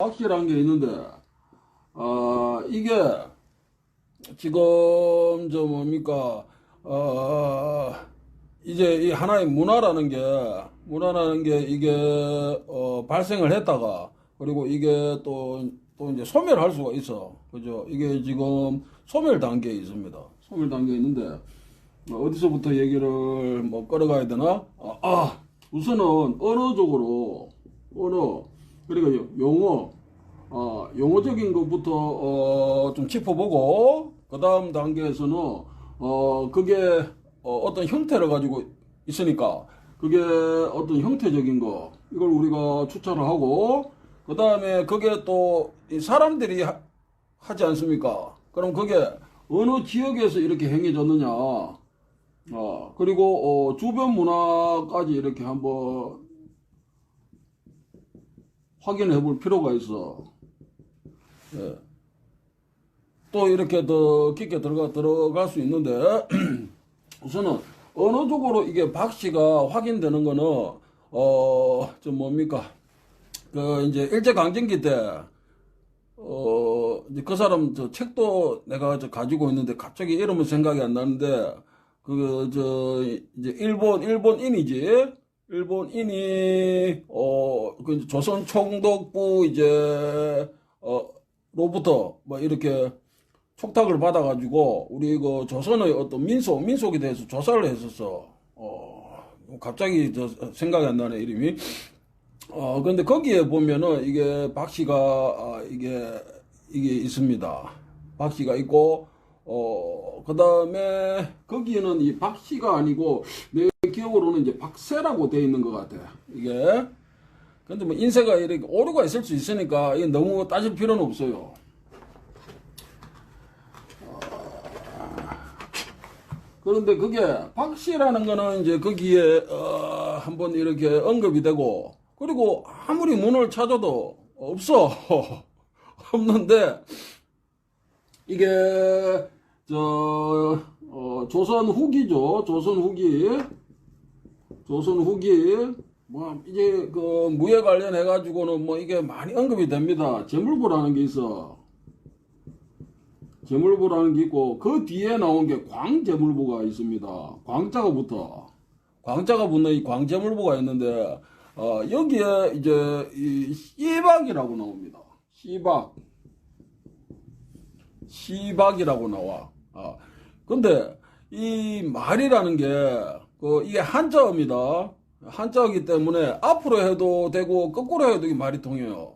확실한 게 있는데, 이게 지금 저 뭡니까, 이제 이 하나의 문화라는 게 이게 발생을 했다가 그리고 이게 또 이제 소멸할 수가 있어. 그죠? 이게 지금 소멸 단계에 있습니다. 소멸 단계에 있는데 어디서부터 얘기를 뭐 끌어가야 되나? 우선은 언어적으로 그러니까 용어적인 것부터 좀 짚어보고 그 다음 단계에서는 그게 어떤 형태를 가지고 있으니까 그게 어떤 형태적인 거 이걸 우리가 추천을 하고 그 다음에 그게 또 이 사람들이 하지 않습니까? 그럼 그게 어느 지역에서 이렇게 행해졌느냐? 그리고 주변 문화까지 이렇게 한번 확인해 볼 필요가 있어. 예. 또 이렇게 더 깊게 들어갈 수 있는데, 우선은 언어적으로 이게 박씨가 확인되는 거는, 좀 뭡니까? 이제 일제강점기 때, 이제 그 사람 저 책도 내가 가지고 있는데 갑자기 이름은 생각이 안 나는데, 이제 일본인이지. 일본인이 그 조선 총독부 로부터 뭐 이렇게 촉탁을 받아가지고 우리 그 조선의 어떤 민속에 대해서 조사를 했었어. 갑자기 생각이 안 나네 이름이. 근데 거기에 보면은 이게 박씨가 이게 있습니다. 박씨가 있고 그 다음에 거기에는 이 박씨가 아니고 내 기억으로는 이제 박세라고 되어 있는 것 같아. 이게. 근데 뭐 인쇄가 이렇게 오류가 있을 수 있으니까 이게 너무 따질 필요는 없어요. 그런데 그게 박씨라는 거는 이제 거기에 한번 이렇게 언급이 되고 그리고 아무리 문을 찾아도 없어. 없는데 이게 조선 후기죠. 조선 후기 뭐 이제 그 무예 관련해 가지고는 뭐 이게 많이 언급이 됩니다. 재물부라는 게 있어. 재물부라는 게 있고 그 뒤에 나온 게 광재물부가 있습니다. 광자가 붙는 이 광재물부가 있는데 여기에 이제 이 씨박이라고 나옵니다. 씨박이라고 나와. 근데 이 말이라는 게 이게 한자어입니다. 한자어이기 때문에 앞으로 해도 되고 거꾸로 해도 이 말이 통해요.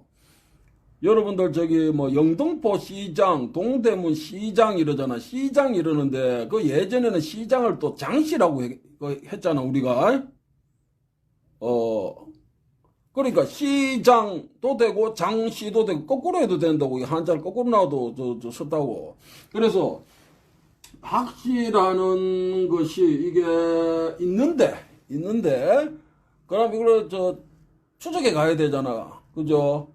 여러분들 뭐 영등포 시장, 동대문 시장 이러잖아. 시장 이러는데 그 예전에는 시장을 또 장씨라고 했잖아 우리가. 그러니까 시장도 되고 장씨도 되고 거꾸로 해도 된다고. 한자를 거꾸로 나와도 썼다고. 그래서 박씨라는 것이 이게 있는데 그럼 이걸 추적해 가야 되잖아. 그죠?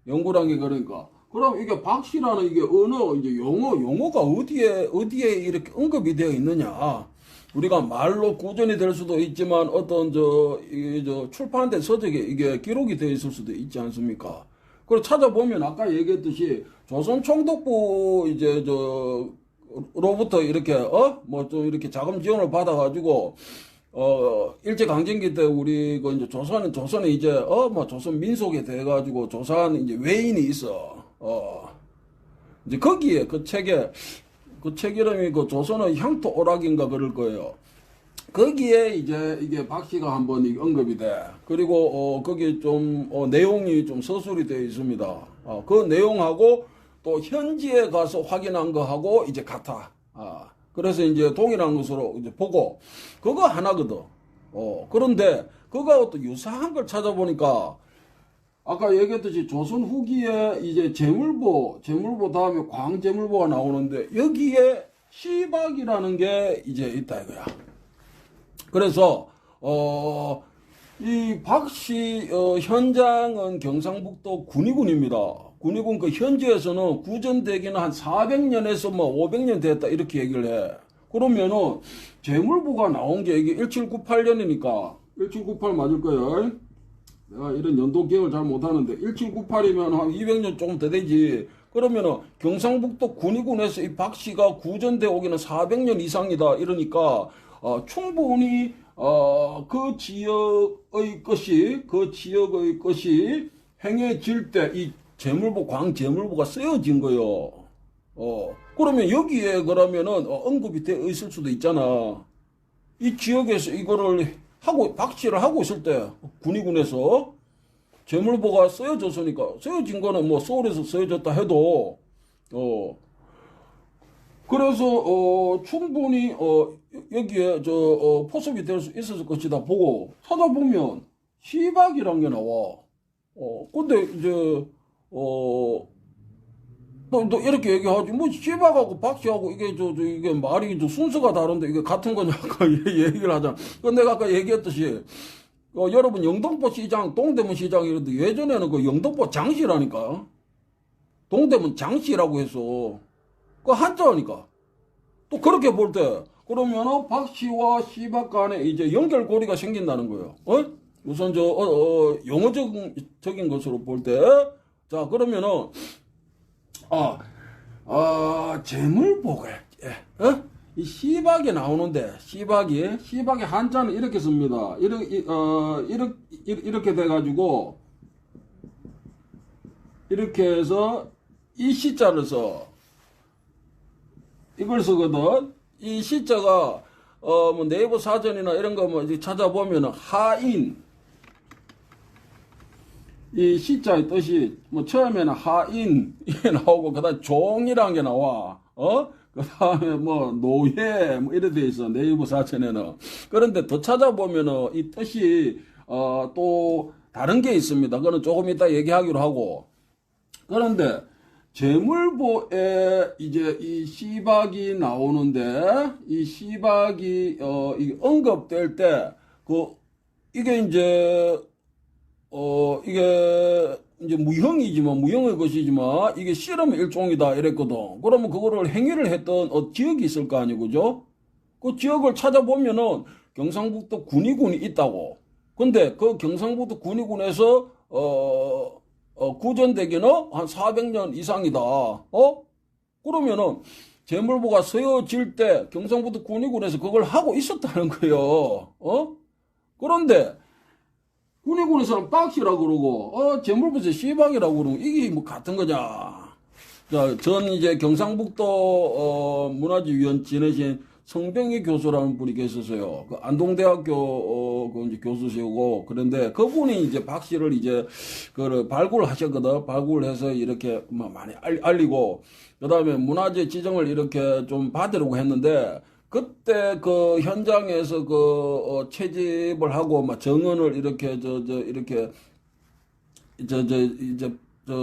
연구란 게 그러니까. 그럼 이게 박씨라는 이게 언어 이제 용어가 어디에 이렇게 언급이 되어 있느냐? 우리가 말로 구전이 될 수도 있지만 어떤 출판된 서적에 이게 기록이 되어 있을 수도 있지 않습니까? 그걸 찾아보면 아까 얘기했듯이 조선 총독부 로부터 이렇게 뭐 좀 이렇게 자금 지원을 받아가지고 일제 강점기 때 우리 이제 조선에 이제 뭐 조선 민속에 대해 가지고 조사한 이제 외인이 있어. 이제 거기에 그 책 이름이 그 조선의 향토 오락인가 그럴 거예요. 거기에 이제 이게 박씨가 한번 언급이 돼. 그리고 거기 좀 내용이 좀 서술이 되어 있습니다. 그 내용하고 또 현지에 가서 확인한 거하고 이제 같아. 그래서 이제 동일한 것으로 이제 보고 그거 하나거든. 그런데 그거하고 또 유사한 걸 찾아보니까 아까 얘기했듯이 조선 후기에 이제 재물보 다음에 광재물보가 나오는데 여기에 시박이라는 게 이제 있다 이거야. 그래서 이 박씨 현장은 경상북도 군위군입니다. 군위군 그 현지에서는 구전되기는 한 400년에서 뭐 500년 됐다 이렇게 얘기를 해. 그러면은 재물부가 나온 게 이게 1798년이니까 1798 맞을 거예요. 내가 이런 연도 기억을 잘 못하는데 1798이면 한 200년 조금 더 되지. 그러면은 경상북도 군위군에서 이 박 씨가 구전돼 오기는 400년 이상이다. 이러니까 충분히 그 지역의 것이 행해질 때 이 재물보 광재물보가 쓰여진 거요. 그러면 여기에 그러면은 언급이 되어 있을 수도 있잖아. 이 지역에서 이거를 하고 박씨를 하고 있을 때 군위군에서 재물보가 쓰여졌으니까 쓰여진 거는 뭐 서울에서 쓰여졌다 해도 그래서 충분히 여기에 포섭이 될 수 있었을 것이다 보고 찾아보면 시박이란 게 나와. 근데 이제 또 이렇게 얘기하지 뭐 시박하고 박씨하고 이게 이게 말이 순서가 다른데 이게 같은 거냐 아까 얘기를 하잖아. 내가 아까 얘기했듯이 여러분 영등포 시장, 동대문 시장 이런데 예전에는 그 영등포 장시라니까. 동대문 장시라고 해서 그 한자니까. 또 그렇게 볼 때 그러면은 박씨와 시박 간에 이제 연결고리가 생긴다는 거예요. 우선 용어적인 것으로 볼 때, 자 그러면은 재물보가 이 시박이 나오는데 시박이 한자는 이렇게 씁니다. 이렇게 돼가지고 이렇게 해서 이 시자를 써. 이걸 쓰거든. 이 시자가 뭐 네이버 사전이나 이런 거 뭐 찾아보면 하인 이 시자의 뜻이 뭐 처음에는 하인 이게 나오고 그다음 종이라는 게 나와. 그다음에 뭐 노예 뭐 이래 돼 있어 네이버 사전에는. 그런데 더 찾아보면은 이 뜻이 또 다른 게 있습니다. 그거는 조금 이따 얘기하기로 하고. 그런데 재물보에 이제 이 시박이 나오는데 이 시박이 이게 언급될 때 이게 이제 무형의 것이지만 이게 씨름 일종이다 이랬거든. 그러면 그거를 행위를 했던 지역이 있을 거 아니에요, 그죠? 그 지역을 찾아보면은 경상북도 군위군이 있다고. 근데 그 경상북도 군위군에서 구전되기는 한 400년 이상이다. 그러면은 재물보가 쓰여질 때 경상북도 군위군에서 그걸 하고 있었다는 거예요. 그런데 군위군에서는 박씨라고 그러고 재물보에서 시박이라고 그러고 이게 뭐 같은 거냐. 자, 전 이제 경상북도 문화재위원 지내신 성병희 교수라는 분이 계셨어요. 그 안동대학교 그 이제 교수시고. 그런데 그분이 이제 박씨를 이제 그 발굴하셨거든. 발굴해서 이렇게 많이 알리고 그다음에 문화재 지정을 이렇게 좀 받으려고 했는데 그때 그 현장에서 채집을 하고 막 정언을 이렇게 이렇게 이제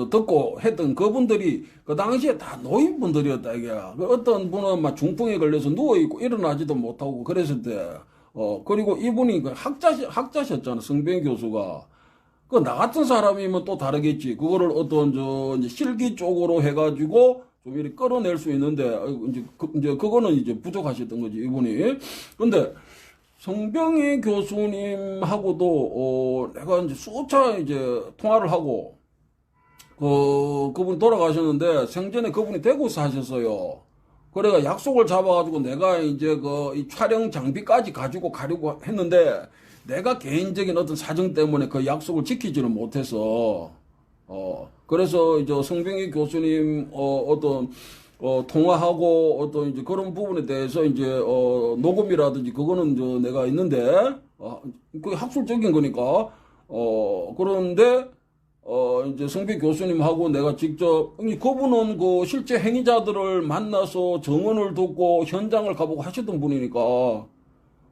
듣고 했던 그분들이 그 당시에 다 노인분들이었다 이게. 어떤 분은 막 중풍에 걸려서 누워있고 일어나지도 못하고 그랬을 때 그리고 이분이 그 학자셨잖아. 성병 교수가. 그 나 같은 사람이면 또 다르겠지. 그거를 어떤 이제 실기 쪽으로 해가지고 좀 이렇게 끌어낼 수 있는데 이제 그거는 이제 부족하셨던 거지 이분이. 근데 성병희 교수님하고도 내가 이제 수차 이제 통화를 하고 그분 돌아가셨는데 생전에 그분이 대구에서 하셨어요. 그래가 약속을 잡아가지고 내가 이제 이 촬영 장비까지 가지고 가려고 했는데 내가 개인적인 어떤 사정 때문에 그 약속을 지키지는 못해서 그래서 이제 성병희 교수님 어떤 통화하고 어떤 이제 그런 부분에 대해서 이제 녹음이라든지 그거는 내가 있는데 그게 학술적인 거니까 그런데 이제 성비 교수님하고 내가 직접, 그분은 그 실제 행위자들을 만나서 정언을 듣고 현장을 가보고 하셨던 분이니까,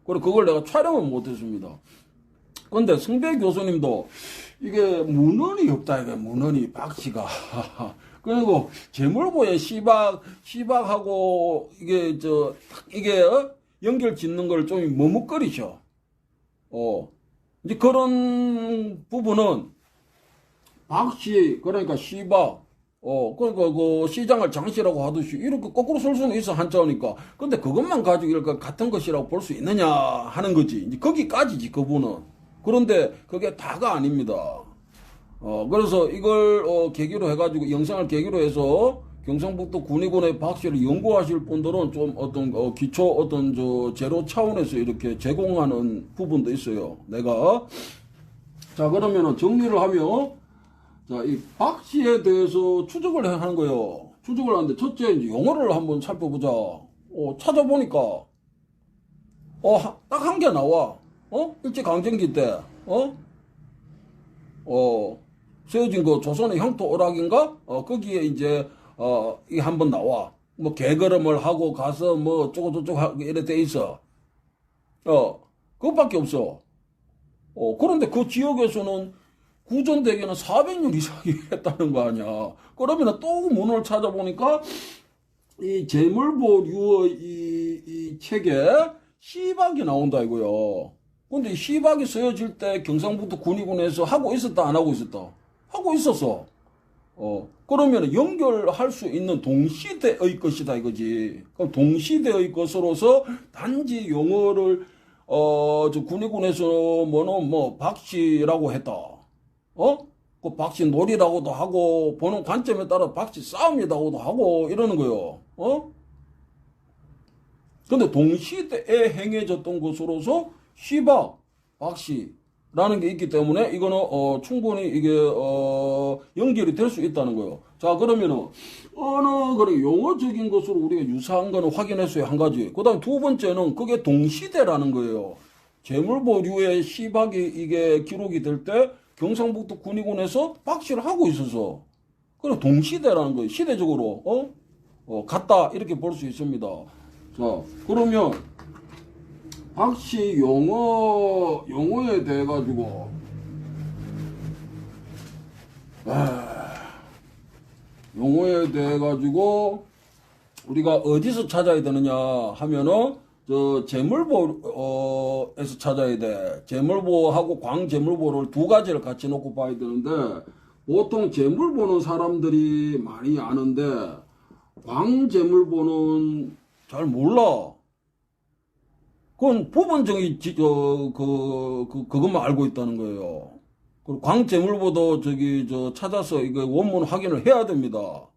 그래, 그걸 내가 촬영을 못했습니다. 근데 성비 교수님도 이게 문헌이 없다, 이게 문헌이, 박씨가. 그리고 재물보에 시박하고 이게 연결 짓는 걸 좀 머뭇거리죠. 이제 그런 부분은 박씨, 그러니까 시박, 그러니까 그 시장을 장씨라고 하듯이 이렇게 거꾸로 쓸 수는 있어, 한자니까. 근데 그것만 가지고 이렇게 같은 것이라고 볼 수 있느냐 하는 거지. 이제 거기까지지, 그분은. 그런데 그게 다가 아닙니다. 그래서 이걸 계기로 해가지고 영상을 계기로 해서 경상북도 군의군의 박씨를 연구하실 분들은 좀 어떤 기초 어떤 재료 차원에서 이렇게 제공하는 부분도 있어요. 내가 자 그러면은 정리를 하면 자 이 박씨에 대해서 추적을 하는 거예요. 추적을 하는데 첫째 이제 용어를 한번 살펴보자. 찾아보니까 딱 한 개 나와. 일제강점기 때 세워진 그 조선의 형토 오락인가? 거기에 이제, 이게 한번 나와. 뭐, 개걸음을 하고 가서 뭐, 어쩌고저쩌고 하고 이래 돼 있어. 그것밖에 없어. 그런데 그 지역에서는 구전대계는 400년 이상이 했다는 거 아니야. 그러면 또 문헌을 찾아보니까, 이 재물보류의 이 책에 시박이 나온다 이거요. 근데 이 시박이 쓰여질 때 경상북도 군의군에서 하고 있었다 안 하고 있었다? 하고 있었어. 그러면 연결할 수 있는 동시대의 것이다 이거지. 그럼 동시대의 것으로서 단지 용어를 저 군의군에서 뭐 박씨라고 했다. 그 박씨 놀이라고도 하고 보는 관점에 따라 박씨 싸움이라고도 하고 이러는 거요. 근데 동시대에 행해졌던 것으로서 시박, 박씨라는 게 있기 때문에 이거는 충분히 이게 연결이 될 수 있다는 거예요. 자 그러면은 어느 그런 용어적인 것으로 우리가 유사한 거는 확인했어요 한 가지. 그다음 두 번째는 그게 동시대라는 거예요. 재물보류의 시박이 이게 기록이 될 때 경상북도 군의군에서 박씨를 하고 있어서 그래 동시대라는 거예요. 시대적으로 같다 이렇게 볼 수 있습니다. 자 그러면 박씨 용어에 대해 가지고 용어에 대해 가지고 우리가 어디서 찾아야 되느냐 하면은 저 재물보에서 찾아야 돼. 재물보하고 광재물보를 두 가지를 같이 놓고 봐야 되는데 보통 재물보는 사람들이 많이 아는데 광재물보는 잘 몰라. 그건 부분적인 그것만 알고 있다는 거예요. 그리고 광재물보도 찾아서 이거 원문 확인을 해야 됩니다.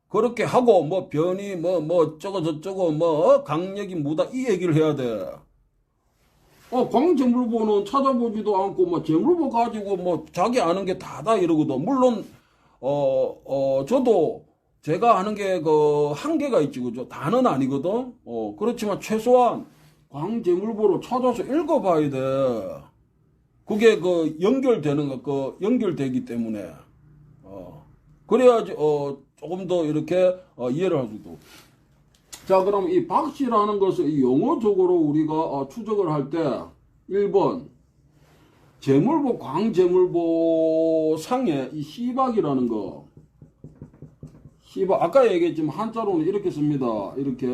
그렇게 하고 뭐 변이 뭐 저쩌고 강력이 무다 이 얘기를 해야 돼. 광재물보는 찾아보지도 않고 뭐 재물보 가지고 뭐 자기 아는 게 다다 이러거든. 물론 저도 제가 아는 게 그 한계가 있지 그죠? 다는 아니거든. 그렇지만 최소한 광재물보로 찾아서 읽어봐야 돼. 그게 그 연결되는 거, 연결되기 때문에. 그래야지, 조금 더 이렇게, 이해를 할 수 있고. 자, 그럼 이 박씨라는 것을 이 용어적으로 우리가 추적을 할 때, 1번, 재물보, 광재물보 상에 이 시박이라는 거. 시박, 아까 얘기했지만 한자로는 이렇게 씁니다. 이렇게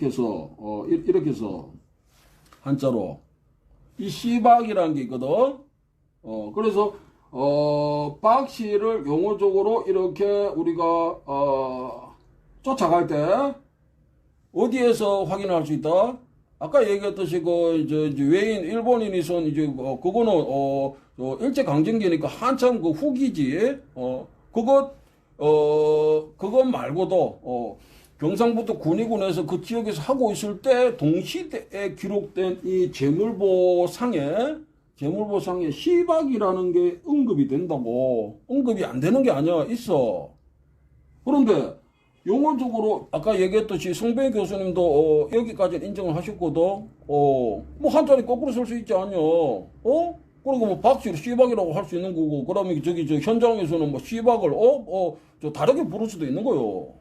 해서 한자로 이 시박이라는 게 있거든. 그래서 박씨를 용어적으로 이렇게 우리가 쫓아갈 때 어디에서 확인할 수 있다? 아까 얘기했듯이 이제 외인 일본인이 손 이제 그거는 일제 강점기니까 한참 그 후기지. 그것 말고도 경상북도 군의군에서 그 지역에서 하고 있을 때 동시대에 기록된 이 재물보상에 시박이라는 게 언급이 된다고. 언급이 안 되는 게 아니야. 있어. 그런데 용어적으로 아까 얘기했듯이 송배 교수님도 여기까지는 인정을 하셨거든. 뭐 한자리 거꾸로 쓸 수 있지 않냐. 그리고 뭐 박씨를 시박이라고 할 수 있는 거고. 그러면 저 현장에서는 뭐 시박을 저 다르게 부를 수도 있는 거요.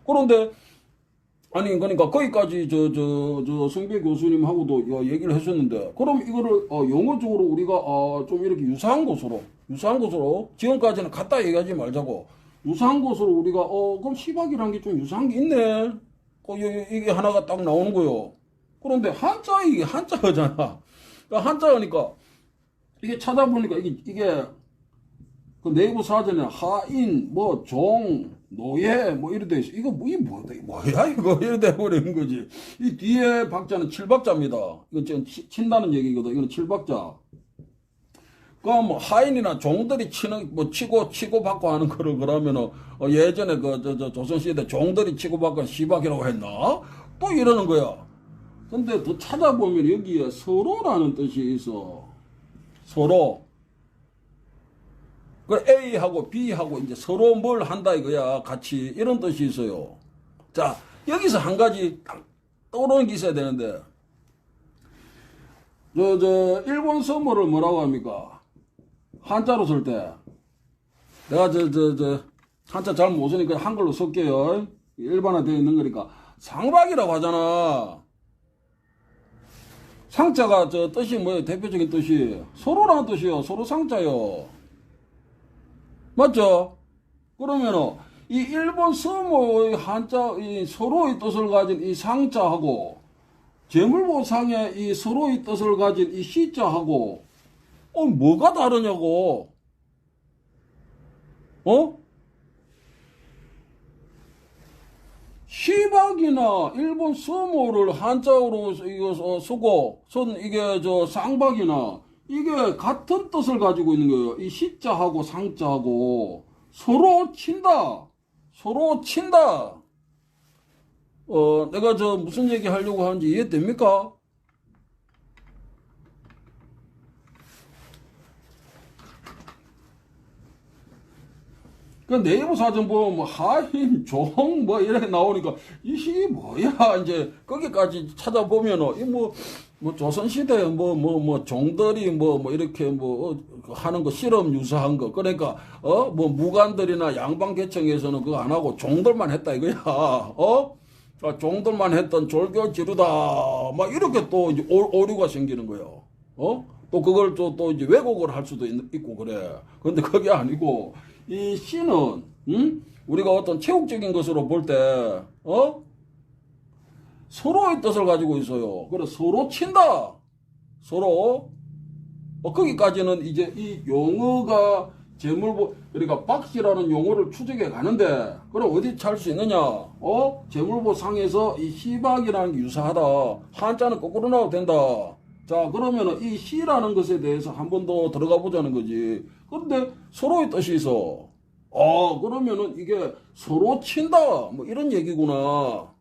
그런데 아니 그러니까 거기까지 성배 교수님하고도 얘기를 했었는데 그럼 이거를 용어적으로 우리가 좀 이렇게 유사한 것으로 지금까지는 갖다 얘기하지 말자고 유사한 것으로 우리가 그럼 시박이라는 게 좀 유사한 게 있네. 이게 하나가 딱 나오는 거요. 그런데 이게 한자잖아. 그러니까 한자니까 이게 찾아보니까 이게 그 네이버 사전에 하인, 뭐, 종, 노예, 뭐, 이래 돼 있어. 이거, 뭐야, 이거? 이래 돼 버리는 거지. 이 뒤에 박자는 칠박자입니다. 이거 지금 친다는 얘기거든. 이거는 칠박자. 그럼 뭐 하인이나 종들이 치고 받고 하는 거를 그러면은, 예전에 조선시대 종들이 치고 받고 시박이라고 했나? 또 이러는 거야. 근데 더 찾아보면 여기에 서로라는 뜻이 있어. 서로. 그 A하고 B하고 이제 서로 뭘 한다 이거야. 같이. 이런 뜻이 있어요. 자, 여기서 한 가지 떠오르는 게 있어야 되는데, 일본 서머를 뭐라고 합니까? 한자로 쓸 때. 내가 한자 잘 못 쓰니까 한글로 쓸게요. 일반화되어 있는 거니까. 상박이라고 하잖아. 상자가 뜻이 뭐예요? 대표적인 뜻이. 서로라는 뜻이요. 서로 상자요. 맞죠? 그러면은, 이 일본 서모의 한자, 이 서로의 뜻을 가진 이 상자하고, 재물보상의 이 서로의 뜻을 가진 이 시자하고, 뭐가 다르냐고. 시박이나 일본 서모를 한자어로 이거 쓰고, 이게 쌍박이나, 이게 같은 뜻을 가지고 있는 거예요. 이 시자하고 상자하고 서로 친다. 서로 친다. 내가 무슨 얘기 하려고 하는지 이해됩니까? 그 네이버 사전 보면 뭐 하인, 종, 뭐 이렇게 나오니까 이게 뭐야? 이제 거기까지 찾아보면은 뭐 조선시대 종들이 이렇게 하는 거 실험 유사한 거. 그러니까 뭐 무관들이나 양반계층에서는 그거 안 하고 종들만 했다 이거야. 종들만 했던 졸교 지루다. 막 이렇게 또 이제 오류가 생기는 거예요. 또 그걸 또 이제 왜곡을 할 수도 있고 그래. 그런데 그게 아니고 이 시는 우리가 어떤 체육적인 것으로 볼 때 서로의 뜻을 가지고 있어요. 그래 서로 친다. 서로 거기까지는 이제 이 용어가 그러니까 박씨라는 용어를 추적해 가는데 그럼 어디 찰 수 있느냐? 재물보상에서 이 시박이라는 게 유사하다. 한자는 거꾸로 나와도 된다. 자, 그러면은 이 시라는 것에 대해서 한 번 더 들어가 보자는 거지. 그런데 서로의 뜻이 있어. 그러면은 이게 서로 친다. 뭐 이런 얘기구나.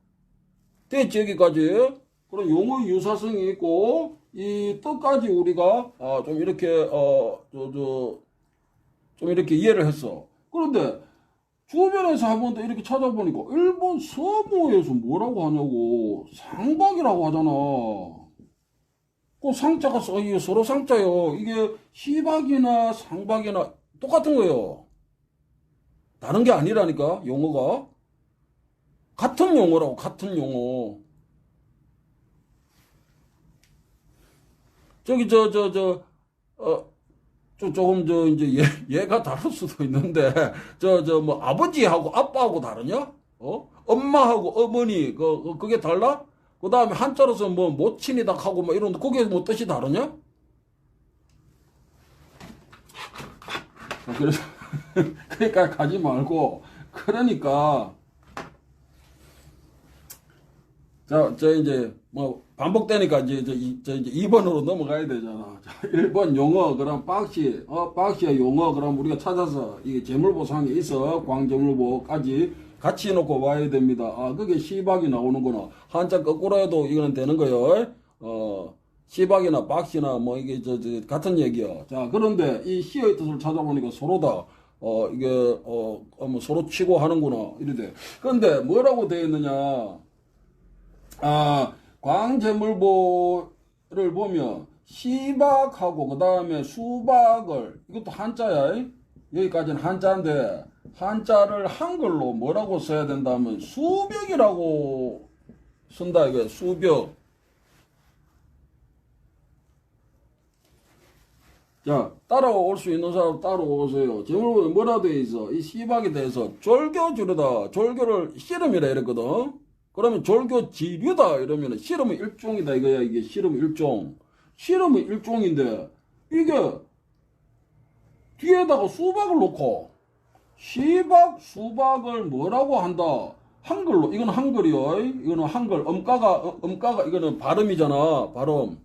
됐지, 여기까지? 그럼 용어 유사성이 있고, 이 뜻까지 우리가, 좀 이렇게, 좀 이렇게 이해를 했어. 그런데, 주변에서 한 번 더 이렇게 찾아보니까, 일본 서모에서 뭐라고 하냐고, 상박이라고 하잖아. 그 상자가 이게 서로 상자요. 이게 시박이나 상박이나 똑같은 거예요. 다른 게 아니라니까, 용어가. 같은 용어라고, 같은 용어. 저기, 조금, 이제, 얘가 다를 수도 있는데, 뭐, 아버지하고 아빠하고 다르냐? 엄마하고 어머니, 그게 달라? 그 다음에 한자로서 뭐, 모친이다 하고, 뭐, 이런, 그게 뭐 뜻이 다르냐? 그래서, 그러니까 가지 말고, 그러니까, 자, 이제, 뭐, 반복되니까 이제 2번으로 넘어가야 되잖아. 자, 1번 용어, 그럼 박씨의 용어, 그럼 우리가 찾아서, 이게 재물보상에 있어, 광재물보까지 같이 해놓고 와야 됩니다. 그게 시박이 나오는구나. 한자 거꾸로 해도 이거는 되는 거요. 시박이나 박씨나 뭐, 이게 같은 얘기야. 자, 그런데 이 시의 뜻을 찾아보니까 서로다. 이게, 뭐 서로 치고 하는구나. 이래. 그런데 뭐라고 되어 있느냐. 광재물보를 보면 시박하고 그 다음에 수박을 이것도 한자야. 여기까지는 한자인데 한자를 한글로 뭐라고 써야 된다면 수벽이라고 쓴다 이거야. 수벽. 자, 따라올 수 있는 사람 따라오세요. 재물보에 뭐라 되어 있어? 이 시박에 대해서 졸교지르다. 졸교를 씨름이라 이랬거든. 그러면 졸교지류다 이러면 씨름은 일종이다 이거야. 이게 씨름은 일종. 씨름은 일종인데 이게 뒤에다가 수박을 놓고 시박, 수박을 뭐라고 한다? 한글로, 이거는 한글이요. 이거는 한글, 음가가, 이거는 발음이잖아, 발음.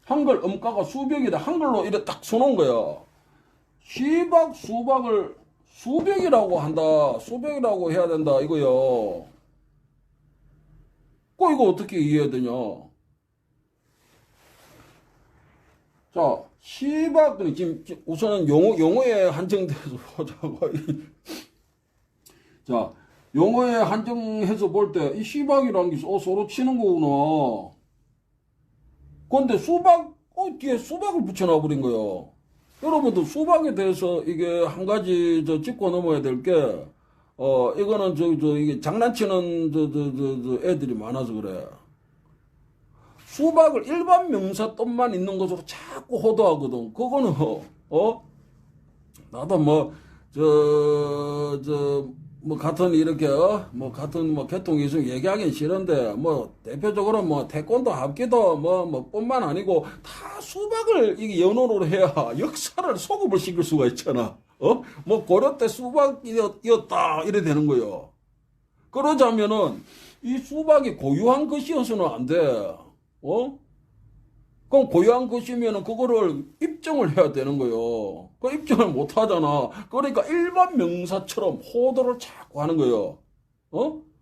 한글 음가가 수백이다. 한글로 이래 딱 써놓은 거야. 시박, 수박을 수백이라고 한다. 수백이라고 해야 된다. 이거요. 이거 어떻게 이해해야 되냐? 자, 시박, 지금 우선은 용어에 한정돼서 보자고. 자, 용어에 한정해서 볼 때 이 시박이라는 게 서로 치는 거구나. 근데 수박, 뒤에 수박을 붙여놔 버린 거예요. 여러분들 수박에 대해서 이게 한 가지 짚고 넘어야 될 게, 이거는 이게 장난치는 애들이 많아서 그래. 수박을 일반 명사 뜻만 있는 것으로 자꾸 호도하거든. 그거는, 나도 같은 이렇게, 같은 개통이 있으면 얘기하긴 싫은데, 대표적으로 태권도 합기도 뿐만 아니고, 다 수박을 이게 연호로 해야 역사를 소급을 시킬 수가 있잖아. 고려 때 수박이었다, 이래 되는 거요. 그러자면은, 이 수박이 고유한 것이어서는 안 돼. 그럼 고유한 것이면은 그거를 입증을 해야 되는 거요. 그 입증을 못 하잖아. 그러니까 일반 명사처럼 호도를 자꾸 하는 거요.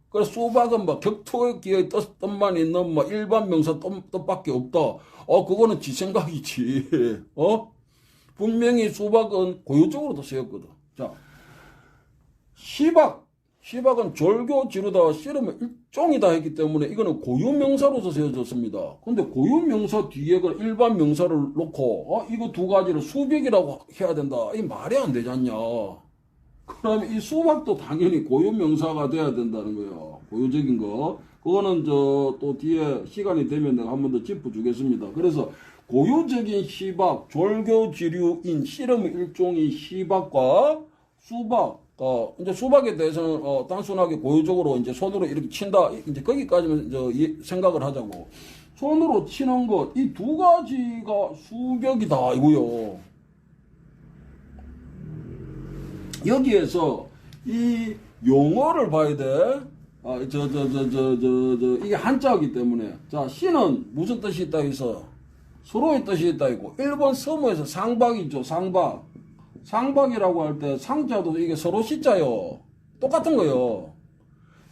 그래서 수박은 격투기의 뜻만 있는 일반 명사 뜻밖에 없다. 그거는 지 생각이지. 분명히 수박은 고유적으로도 쓰였거든. 자, 시박은 졸교 지르다 씨름의 일종이다 했기 때문에 이거는 고유명사로서 세워졌습니다. 근데 고유명사 뒤에 그 일반 명사를 놓고 이거 두 가지를 수백이라고 해야 된다. 이 말이 안 되지 않냐. 그러면 이 수박도 당연히 고유명사가 돼야 된다는 거예요. 고유적인 거. 그거는 또 뒤에 시간이 되면 내가 한 번 더 짚어주겠습니다. 그래서 고유적인 시박, 졸교 지류인 씨름의 일종의 시박과 수박, 이제 수박에 대해서는, 단순하게 고유적으로 이제 손으로 이렇게 친다. 이제 거기까지만 생각을 하자고. 손으로 치는 것, 이 두 가지가 수벽이다, 이거요. 여기에서 이 용어를 봐야 돼. 이게 한자이기 때문에. 자, 시는 무슨 뜻이 있다 해서 서로의 뜻이 있다 있고, 일본 서무에서 상박이죠, 상박. 상박이라고 할 때 상자도 이게 서로 시자요. 똑같은 거요.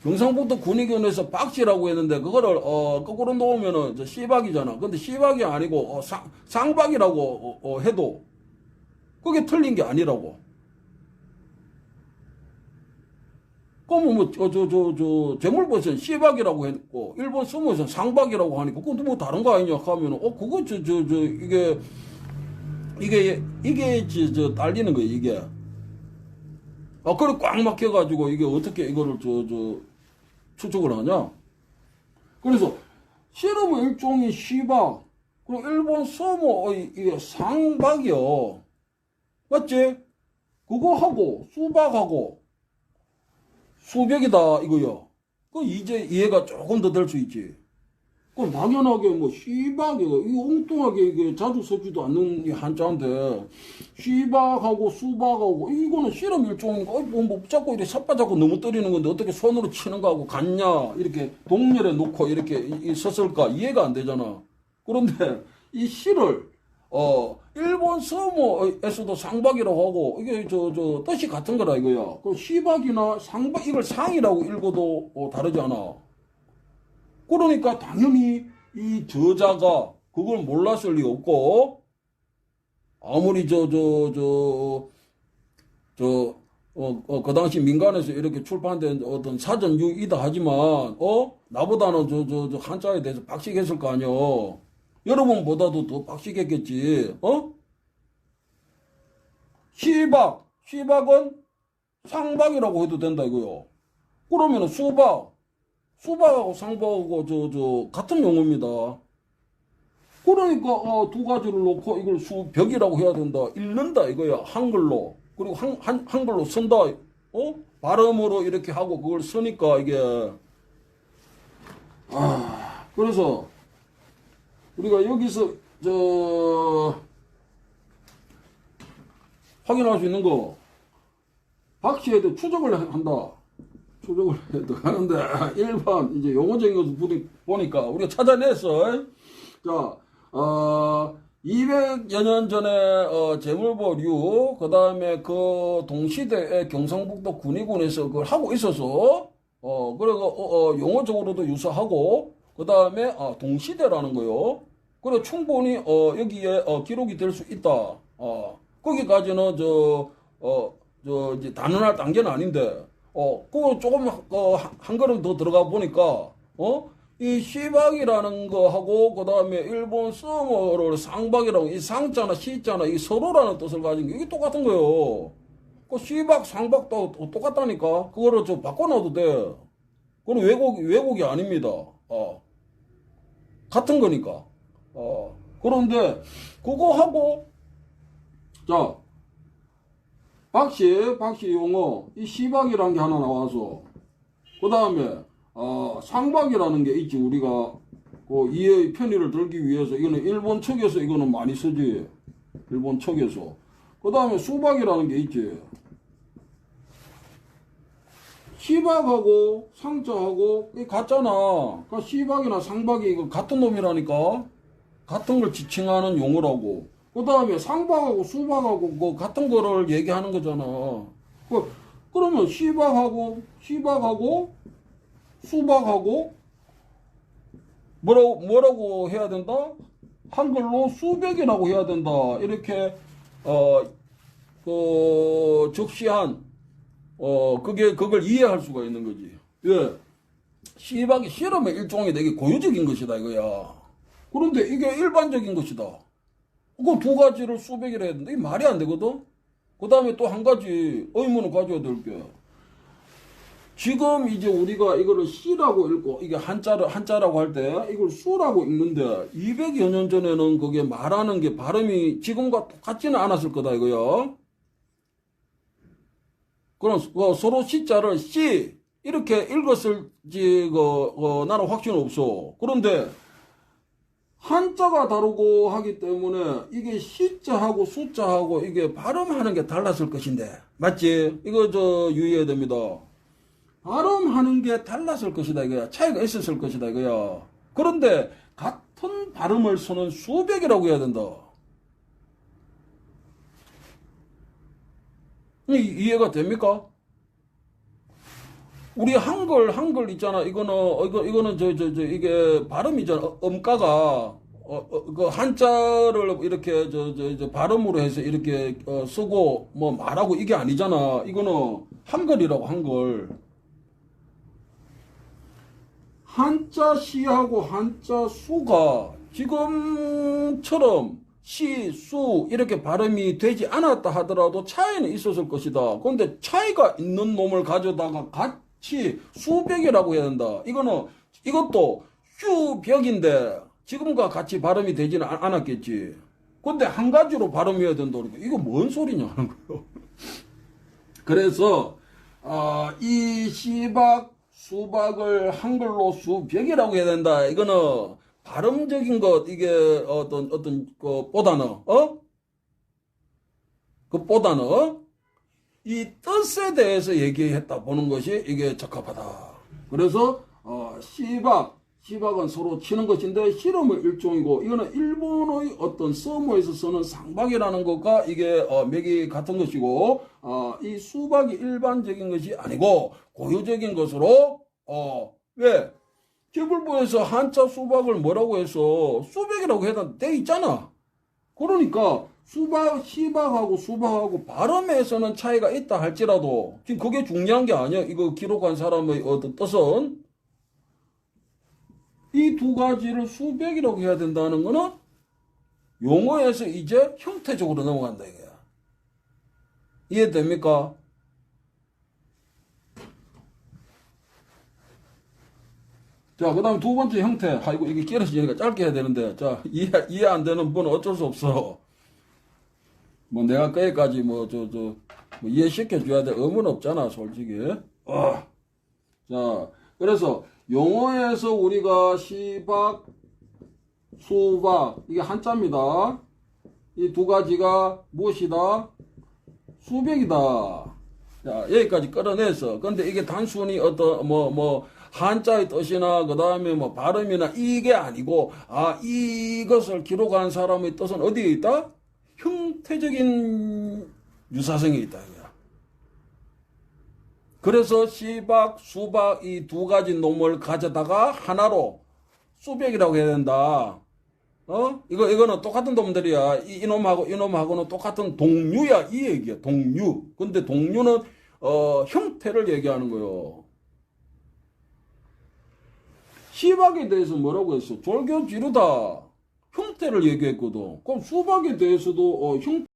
경상북도 군의견에서 박씨라고 했는데 그거를 거꾸로 놓으면은 씨박이잖아. 근데 씨박이 아니고 상박이라고 해도 그게 틀린 게 아니라고. 그러면 재물버스는 씨박이라고 했고 일본 서무에서는 상박이라고 하니까 그건 다른 거 아니냐 하면은 그거 이게 딸리는 거예요, 이게. 그래, 꽉 막혀가지고, 이게 어떻게 이거를, 추측을 하냐? 그래서, 씨름의 일종의 시박, 그리고 일본 서모의 이게 상박이요. 맞지? 그거하고, 수박하고, 수백이다, 이거요. 이제 이해가 조금 더 될 수 있지. 그럼 당연하게 시박이 이거 엉뚱하게 이게 자주 쓰지도 않는 이 한자인데 시박하고 수박하고 이거는 씨름 일종인가? 자꾸 이렇게 삿바잡고 너무 때리는 건데 어떻게 손으로 치는 거하고 같냐? 이렇게 동렬에 놓고 이렇게 썼을까? 이해가 안 되잖아. 그런데 이 시를 일본 서모에서도 상박이라고 하고 이게 뜻이 같은 거라 이거야. 그 시박이나 상박 이걸 상이라고 읽어도 다르지 않아. 그러니까 당연히 이 저자가 그걸 몰랐을 리 없고, 아무리 그 당시 민간에서 이렇게 출판된 어떤 사전유이다 하지만, 나보다는 한자에 대해서 박식했을 거 아니요. 여러분보다도 더 박식했겠지, 시박은 상박이라고 해도 된다 이거요. 그러면은 수박하고 상박하고 같은 용어입니다. 그러니까 두 가지를 놓고 이걸 수벽이라고 해야 된다. 읽는다 이거야. 한글로. 그리고 한글로 쓴다. 발음으로 이렇게 하고 그걸 쓰니까 이게 그래서 우리가 여기서 확인할 수 있는 거. 박 씨에 대해 추적을 한다. 추적을 해도 하는데, 일반, 이제 용어적인 것을 보니까 우리가 찾아냈어. 자, 200여 년 전에, 재물보류, 그 다음에 그 동시대에 경상북도 군의군에서 그걸 하고 있어서, 그리고, 용어적으로도 유사하고, 그 다음에, 동시대라는 거요. 그래, 충분히, 여기에, 기록이 될 수 있다. 거기까지는, 이제 단언할 단계는 아닌데, 그거 조금, 한 걸음 더 들어가 보니까, 이 시박이라는 거하고, 그 다음에 일본 써머를 상박이라고, 이 상자나 시자나 이 서로라는 뜻을 가진 게 이게 똑같은 거예요. 그 시박, 상박도 똑같다니까? 그거를 좀 바꿔놔도 돼. 그건 왜곡이 아닙니다. 같은 거니까. 그런데, 그거 하고, 자, 박씨 용어, 이 시박이라는 게 하나 나와서, 그 다음에, 상박이라는 게 있지, 우리가, 그 이해의 편의를 들기 위해서, 이거는 일본 측에서 이거는 많이 쓰지. 일본 측에서. 그 다음에 수박이라는 게 있지. 시박하고 상자하고, 이게 같잖아. 그러니까 시박이나 상박이 이거 같은 놈이라니까? 같은 걸 지칭하는 용어라고. 그 다음에 상박하고 수박하고 뭐 같은 거를 얘기하는 거잖아. 그러면 시박하고 수박하고 뭐라고 해야 된다? 한글로 수백이라고 해야 된다. 이렇게 적시한 그걸 이해할 수가 있는 거지. 예. 시박이 실험의 일종이 되게 고유적인 것이다 이거야. 그런데 이게 일반적인 것이다. 그 두 가지를 수백이라 했는데 이게 말이 안 되거든. 그 다음에 또 한 가지 의문을 가져야 될 게, 지금 이제 우리가 이거를 시라고 읽고 이게 한자라고 할 때 이걸 수라고 읽는데 200여 년 전에는 그게 말하는 게 발음이 지금과 똑같지는 않았을 거다 이거야. 그럼 서로 시자를 시 이렇게 읽었을지 나는 확신은 없어. 그런데 한자가 다르고 하기 때문에 이게 시자하고 숫자하고 이게 발음하는 게 달랐을 것인데, 맞지? 이거 유의해야 됩니다. 발음하는 게 달랐을 것이다 이거야. 차이가 있었을 것이다 이거야. 그런데 같은 발음을 쓰는 수백이라고 해야 된다. 이해가 됩니까? 우리 한글 있잖아. 이거는 이게 발음이잖아. 음가가, 그 한자를 이렇게, 발음으로 해서 이렇게, 쓰고, 뭐 말하고 이게 아니잖아. 이거는 한글이라고, 한글. 한자 시하고 한자 수가 지금처럼 시, 수, 이렇게 발음이 되지 않았다 하더라도 차이는 있었을 것이다. 그런데 차이가 있는 놈을 가져다가 같이 수백이라고 해야 된다. 이것도 수벽인데 지금과 같이 발음이 되지는 않았겠지. 근데 한 가지로 발음해야 된다니까. 이거 뭔 소리냐 하는 거예요. 그래서, 이 시박, 수박을 한글로 수벽이라고 해야 된다. 이거는 발음적인 것, 이게 그보다는, 이 뜻에 대해서 얘기했다 보는 것이 이게 적합하다. 그래서, 시박은 서로 치는 것인데, 실험의 일종이고, 이거는 일본의 어떤 서머에서 쓰는 상박이라는 것과 이게, 맥이 같은 것이고, 이 수박이 일반적인 것이 아니고, 고유적인 것으로, 왜? 재물보에서 한자 수박을 뭐라고 해서 수백이라고 해도 돼 있잖아. 그러니까 시박하고 수박하고 발음에서는 차이가 있다 할지라도 지금 그게 중요한 게 아니야. 이거 기록한 사람의 어떤 뜻은 이 두 가지를 수백이라고 해야 된다는 거는 용어에서 이제 형태적으로 넘어간다 이거야. 이해됩니까? 자, 그 다음에 두 번째 형태. 아이고, 이게 길어지니까 짧게 해야 되는데. 자, 이해 안 되는 분은 어쩔 수 없어. 뭐, 내가 거기까지 이해시켜줘야 될 의무는 없잖아, 솔직히. 자, 그래서, 용어에서 우리가 시박, 수박, 이게 한자입니다. 이 두 가지가 무엇이다? 수백이다. 자, 여기까지 끌어내서. 근데 이게 단순히 어떤, 한자의 뜻이나, 그 다음에 발음이나 이게 아니고, 이것을 기록한 사람의 뜻은 어디에 있다? 형태적인 유사성이 있다. 이거야. 그래서 시박, 수박 이 두 가지 놈을 가져다가 하나로 수백이라고 해야 된다. 이거는 똑같은 놈들이야. 이놈하고는 똑같은 동류야. 이 얘기야. 동류. 근데 동류는, 형태를 얘기하는 거요. 시박에 대해서 뭐라고 했어? 졸교지르다. 형태를 얘기했거든. 그럼 수박에 대해서도,